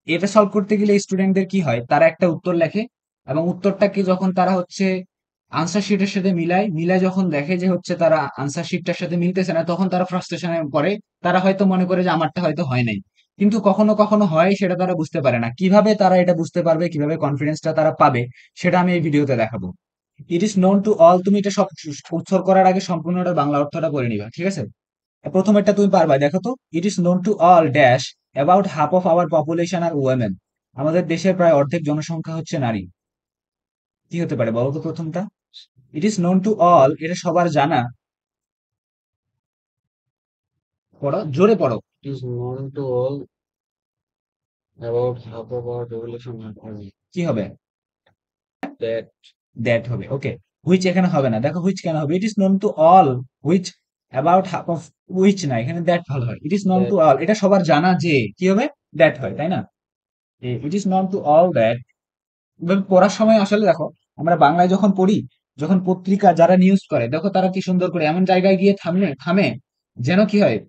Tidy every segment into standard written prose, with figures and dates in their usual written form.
এটা সলভ করতে গেলে স্টুডেন্টদের কি হয়, তারা একটা উত্তর লেখে এবং উত্তরটাকে যখন তারা হচ্ছে আনসার শিটের সাথে মিলায় যখন দেখে যে হচ্ছে তারা আনসার শিটটার সাথে মিলতেছে না, তখন তারা ফ্রাস্ট্রেশনে পড়ে। তারা হয়তো মনে করে যে আমারটা হয়তো হয় নাই, কিন্তু কখনো কখনো হয়, সেটা তারা বুঝতে পারে না। কিভাবে তারা এটা বুঝতে পারবে, কিভাবে কনফিডেন্সটা তারা পাবে, সেটা আমি এই ভিডিওতে দেখাবো। ইট ইজ নোন টু অল, তুমি এটা সব উত্তর করার আগে সম্পূর্ণটা বাংলা অর্থটা করে নিবা, ঠিক আছে? প্রথমেরটা তুমি পারবা, দেখো তো। It is known to all dash about half of our population are women. আমাদের দেশের প্রায় অর্ধেক জনসংখ্যা হচ্ছে নারী। কি হতে পারে বলো তো প্রথমটা? ইট ইজ নোন টু অল, এটা সবার জানা। পড়ো, জোরে পড়ো। It is known to all about half of our population are women. কি হবে? That দ্যাট হবে, ওকে। হুইচ এখানে হবে না, দেখো হুইচ কেন হবে? ইট is known to all which about half of, which না, এখানে দ্যাট ভালো হয়। ইট is known two that all, এটা সবার জানা যে কি হবে, দ্যাট হয়, তাই না? It is not to all that. পড়ার সময় আসলে দেখো, আমরা বাংলায় যখন পড়ি, যখন পত্রিকা যারা নিউজ করে, দেখো তারা কি সুন্দর করে এমন জায়গায় গিয়ে থামে যেন কি হয়,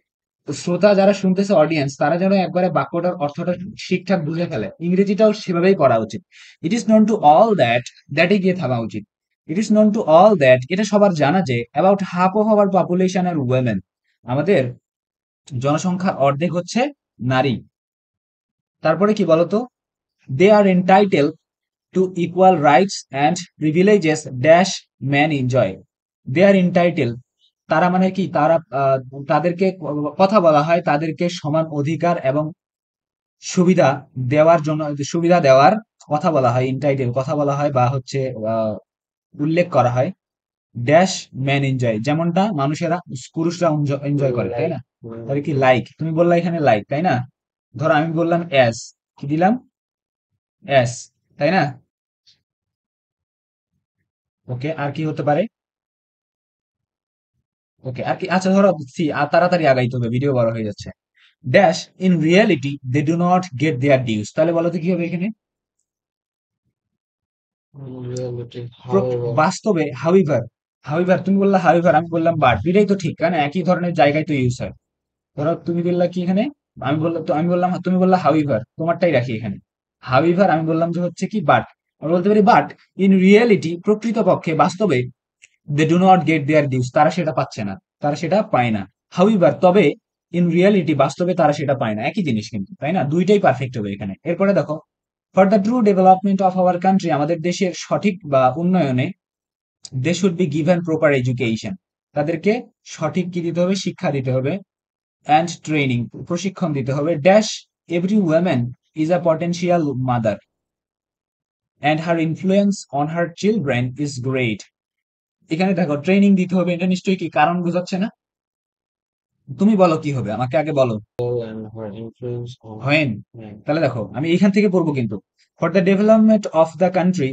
শ্রোতা যারা শুনতেছে, অডিয়েন্স, তারা যেন একবারে বাক্যটার অর্থটা ঠিকঠাক বুঝে ফেলে। ইংরেজিটাও সেভাবেই পড়া উচিত। It is known to all that, দ্যাটে গিয়ে থামা উচিত। It is known to all that, এটা সবার জানা যে about half of our population are women, আমাদের জনসংখ্যার অর্ধেক হচ্ছে নারী। তারপরে কি বলতো? They are entitled to equal rights and privileges dash man enjoy. They are entitled, তারা মানে কি, তারা তাদেরকে কথা বলা হয় তাদেরকে সমান অধিকার এবং সুবিধা দেওয়ার জন্য, সুবিধা দেওয়ার কথা বলা হয়, ইন্টাইটেল কথা বলা হয়, বা হচ্ছে আহ, উল্লেখ করা হয়। ড্যাশ ম্যান এনজয়, যেমনটা মানুষেরা, পুরুষরা এনজয় করে, তাই like না? তাহলে কি লাইক, তুমি বললা এখানে লাইক, তাই না? ধরো আমি বললাম অ্যাস, কি দিলাম? অ্যাস, তাই না? ওকে, আর কি হতে পারে? ওকে, আর কি? আচ্ছা ধরো সি, আর তাড়াতাড়ি আগাইতে হবে, ভিডিও বড় হয়ে যাচ্ছে। Dash in reality they do not get their dues, তাহলে বলো তো কি হবে এখানে? in reality. However, বাস্তবে হাউইভার, হাউইভার তুমি বললা হাউইভার, আমি বললাম বাট, দুইটাই তো ঠিক, কারণ একই ধরনের জায়গায় তো ইউজ হয়। ধরো তুমি বললা কি এখানে, আমি বললাম তো, আমি বললাম, তুমি বললা হাউইভার, তোমারটাই রাখি এখানে। হাউইভার আমি বললাম যে হচ্ছে কি বাট, আমরা বলতে পারি বাট ইন রিয়েলিটি, প্রকৃতপক্ষে বাস্তবে, they do not get their dues, তারা সেটা পাচ্ছে না, তারা সেটা পায় না। হাউইভার তবে, ইন রিয়ালিটি বাস্তবে তারা সেটা পায় না, একই জিনিস কিন্তু, তাই না? দুইটাই পারফেক্ট হবে এখানে। এরপরে দেখো, for the true development of our country, আমাদের দেশের সঠিক বা উন্নয়নে, they should be given proper education, তাদেরকে সঠিক কি দিতে হবে, শিক্ষা দিতে হবে। অ্যান্ড ট্রেনিং, প্রশিক্ষণ দিতে হবে। Dash every women is a potential mother and her influence on her children is great. এখানে দেখো ট্রেনিং দিতে হবে, এটা নিশ্চয়ই কি কারণ বোঝাচ্ছে না? তুমি বলো কি হবে, আমাকে আগে বলো। all and her influence on হয়, men. তাহলে দেখো আমি এইখান থেকে পড়বো কিন্তু। For the development of the country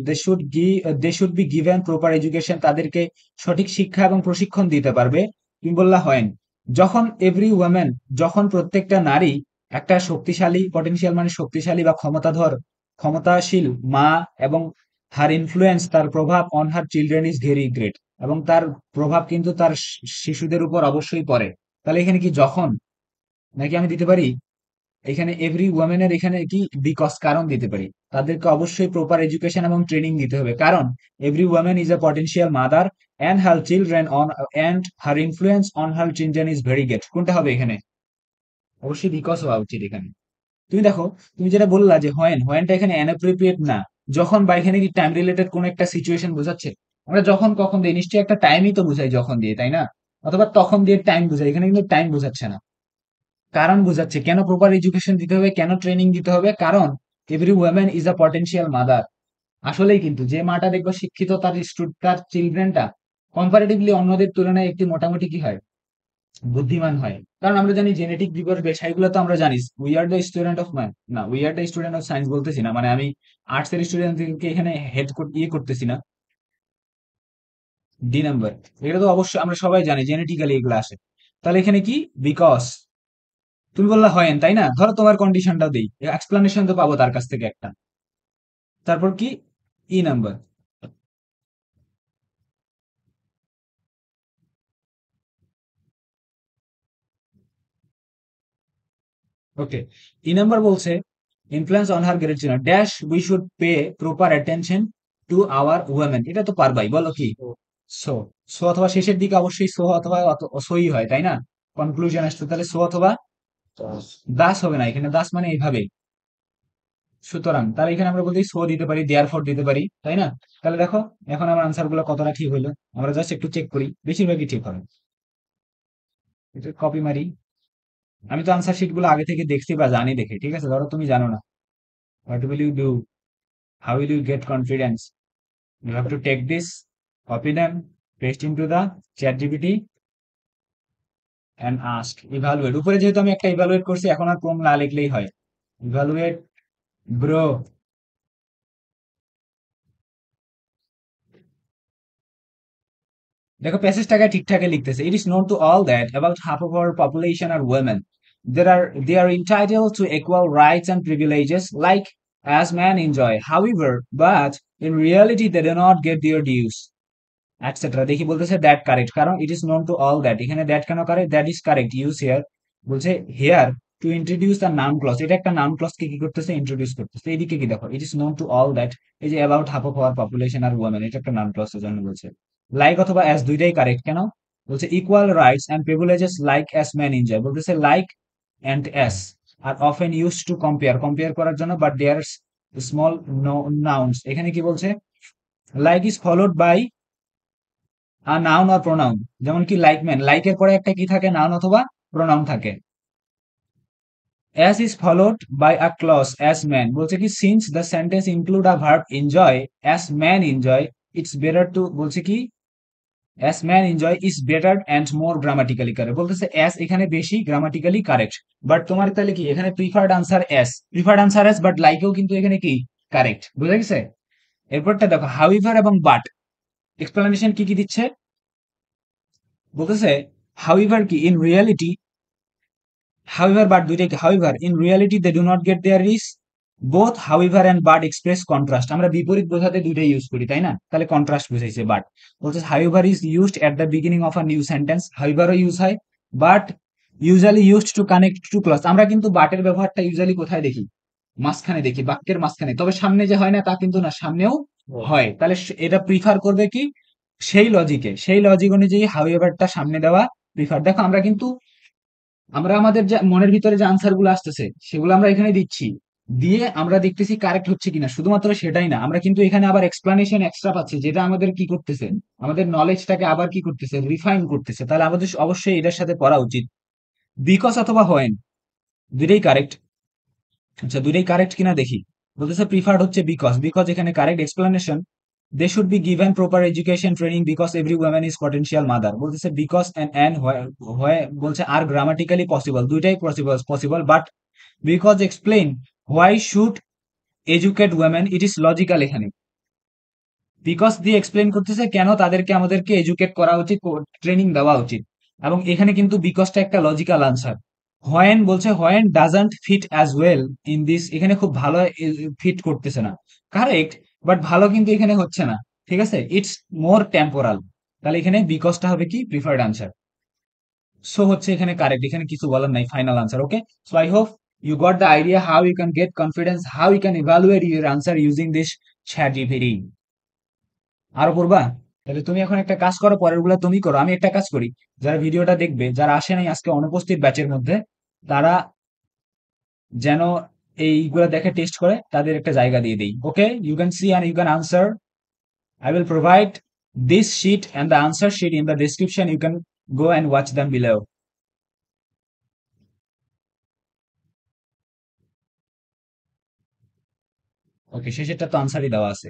they should be given proper education, তাদেরকে সঠিক শিক্ষা এবং প্রশিক্ষণ দিতে পারবে। তুমি বললা হয়, যখন এভরি ওমেন, যখন প্রত্যেকটা নারী একটা শক্তিশালী, পটেনশিয়াল মানে শক্তিশালী বা ক্ষমতাধর, ক্ষমতাশীল মা, এবং হার ইনফ্লুয়েন্স, তার প্রভাব, on her children is very great, এবং তার প্রভাব কিন্তু তার শিশুদের উপর অবশ্যই পড়ে। তাহলে এখানে কি যখন, নাকি আমি দিতে পারি এখানে এভরি ওমেনের, এখানে কি বিকজ, কারণ দিতে পারি। তাদেরকে অবশ্যই প্রপার এডুকেশন এবং ট্রেনিং দিতে হবে, কারণ every women is a potential mother and her children on, and her influence on her children is very great. কোনটা হবে এখানে? অবশ্যই বিকজ হওয়া উচিত এখানে। তুমি দেখো, তুমি যেটা বললা যে হোয়েনটা এখানে অ্যানঅ্যাপ্রোপ্রিয়েট না, যখন, বা এখানে কি টাইম রিলেটেড কোন একটা সিচুয়েশন বোঝাচ্ছে? আমরা যখন কখন দিই, নিশ্চয়ই একটা টাইমই তো বুঝাই যখন দিয়ে, তাই না? অথবা তখন দিয়ে টাইম বুঝাই, এখানে কিন্তু টাইম বোঝাচ্ছে না, কারণ বোঝাচ্ছে। কেন প্রপার এডুকেশন দিতে হবে, কেন ট্রেনিং দিতে হবে? কারণ every women is a potential mother. আসলেই কিন্তু যে মাটা দেখবো শিক্ষিত, তার চিলড্রেনটা কম্পারেটিভলি অন্যদের তুলনায় একটি মোটামুটি কি হয়, বুদ্ধিমান হয়। কারণ আমরা জানি জেনেটিক বিষয়গুলো তো আমরা জানি। We are the student of math, না we are the student of science বলতেছি না, মানে আমি আর্টস এর স্টুডেন্টকে এখানে করতেছি না। ডি নাম্বার, এটা তো অবশ্যই আমরা সবাই জানি জেনেটিক্যালি এগুলো আসে। তাহলে এখানে কি, বিকজ। তুমি বললা হয়, তাই না? ধরো তোমার কন্ডিশনটাও দেই, এক্সপ্লানেশন তো পাবো তার কাছ থেকে একটা। তারপর কি, ই নাম্বার। ওকে, ই নাম্বার বলছে influence on her great Chinar dash we should pay proper attention to our women, এটা তো পারবাই, বলো কি? So, সো, সো অথবা শেষের দিকে অবশ্যই সো অথবা সই হয়, তাই না? কনক্লুশন আসছে, তাহলে সো অথবা thus, দাস হবে না, এখানে দাস মানে এইভাবে। সুতরাং তাহলে এখানে আমরা বলতে সো দিতে পারি, দেয়ার ফর দিতে পারি, তাই না? তাহলে দেখো এখন আমার আনসার গুলো কতটা ঠিক হইলো, আমরা জাস্ট একটু চেক করি, বেশিরভাগই ঠিক হবে। এটা কপি মারি, আমি তো আনসার শিট গুলো আগে থেকে দেখছি বা জানি দেখে, ঠিক আছে? ধরো তুমি জানো না, what will you do, how will you get confidence, you have to take this, copy them, paste into the ChatGPT and ask evaluate. উপরে যেহেতু আমি একটা ইভালুয়েট করছি, এখন আর প্রম না লিখলেই হয়, ইভালুয়েট ব্রো। দেখো প্যাসেজটাকে ঠিকঠাক লিখতেছে, it is known to all that about half of our population are women, they are entitled to equal rights and privileges like as men enjoy, however but in reality they do not get their dues etc. দেখি বলতেছে that correct, কারণ it is known to all that, এখানে that কেন করে, that is correct use here, বলছে here to introduce the noun clause, এটা একটা noun clause কে কি করতেছে, ইন্ট্রোডিউস করতেছে। এইদিকে কি দেখো, it is known to all that, এই যে about half of our population are women, এটা একটা নাউন ক্লজ এর জন্য বলছে। লাইক অথবা অ্যাজ দুইটাই কারেক্ট, কেন বলছে equal rights and privileges like as man enjoy, বলতেছে like and as are often use to compare, compare করার জন্য, বাট দেয়ার স্মল নাউন্স, এখানে কি বলছে, like is followed by noun or pronoun, যেমন কি লাইক ম্যান, লাইকের পরে একটা কি থাকে, নাউন অথবা প্রোনাউন থাকে। as is followed by a clause as man, বলছে কি since the sentence include a verb enjoy as man enjoy, it's better to, বলছে কি as man enjoy is better and more grammatically correct, বলতেছে as এখানে বেশি grammatically correct, but তোমার তাহলে কি এখানে preferred answer as, preferred answer as, but লাইকেও কিন্তু এখানে কি কারেক্ট, বুঝা গেছে? এরপরটা দেখো হাউএভার এবং বাট, এক্সপ্লেনেশন কি কি দিচ্ছে, বলতেছে হাউএভার কি ইন রিয়েলিটি, however but দুইটাই however in reality they do not get their is, both however and but express contrast, আমরা বিপরীত বোঝাতে দুইটাই ইউজ করি, তাই না? তাহলে কন্ট্রাস্ট বুঝাইছে বাট, বলছে however is used at the beginning of a new sentence, however ও ইউজ হয়, but usually used to connect two clause, আমরা কিন্তু বাটের ব্যবহারটা ইউজুয়ালি কোথায় দেখি, মাঝখানে দেখি, বাক্যের মাঝখানে, তবে সামনে যে হয় না তা কিন্তু না, সামনেও হয়। তাহলে এটা প্রিফার করবে কি, সেই লজিকে, সেই লজিক অনুযায়ী হাউএভারটা সামনে দেওয়া প্রিফার। দেখো আমরা কিন্তু আমরা আমাদের যে মনের ভিতরে যে আনসার গুলো আসতেছে সেগুলো আমরা এখানে দিচ্ছি, দিয়ে আমরা দেখতেছি কারেক্ট হচ্ছে কিনা, শুধুমাত্র সেটাই না, আমরা কিন্তু এখানে আবার এক্সপ্লানেশন এক্সট্রা পাচ্ছি, যেটা আমাদের কি করতেছে, আমাদের নলেজটাকে আবার কি করতেছে, রিফাইন করতেছে। তাহলে আমাদের অবশ্যই এটার সাথে পড়া উচিত। বিকজ অথবা হোয়েন দুইটাই কারেক্ট, আচ্ছা দুইটাই কারেক্ট কিনা দেখি, বলতেছে প্রিফার্ড হচ্ছে বিকজ, বিকজ এখানে correct. Explanation they should be given proper education training because every women is potential mother, বলতেছে বিকজ এন্ড বলছে আর গ্রামাটিক্যালি পসিবল, দুইটাই possible possible, but because explain why should educate women, it is logical, এখানে because দিয়ে explain করতেছে কেন তাদেরকে আমাদেরকে এডুকেট করা উচিত, ট্রেনিং দেওয়া উচিত, এবং এখানে কিন্তু বিকজটা একটা লজিক্যাল আনসার। হোয়েন বলছে when doesn't fit as well in this, এখানে খুব ভালো ফিট করতেছে না, কারেক্ট, বাট ভালো কিন্তু এখানে হচ্ছে না, ঠিক আছে, ইটস মোর টেম্পোরাল, তাহলে এখানে বিকজটা হবে কি প্রিফার্ড আনসার। সো হচ্ছে এখানে কারেক্ট, এখানে কিছু বলার নাই, final answer. Okay, so I hope you got the idea how you can get confidence, how you can evaluate your answer using this chat GPT. আরো পড়বা? তাহলে তুমি এখন একটা কাজ করো, পরের গুলা তুমি করো, আমি একটা কাজ করি, যারা ভিডিওটা দেখবে, যারা আসে নাই আজকে অনুপস্থিত ব্যাচের মধ্যে, তারা যেন এইগুলা দেখে টেস্ট করে তাদের একটা জায়গা দিয়ে দেই। Okay, you can see and you can answer, I will provide this sheet and the answer sheet in the description, you can go and watch them below. Okay, শেষেরটা তো আনসারই দেওয়া আছে।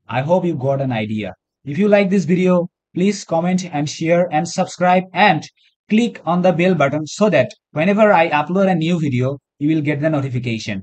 I hope you got an idea. If you like this video, please comment and share and subscribe and click on the bell button so that whenever I upload a new video, you will get the notification.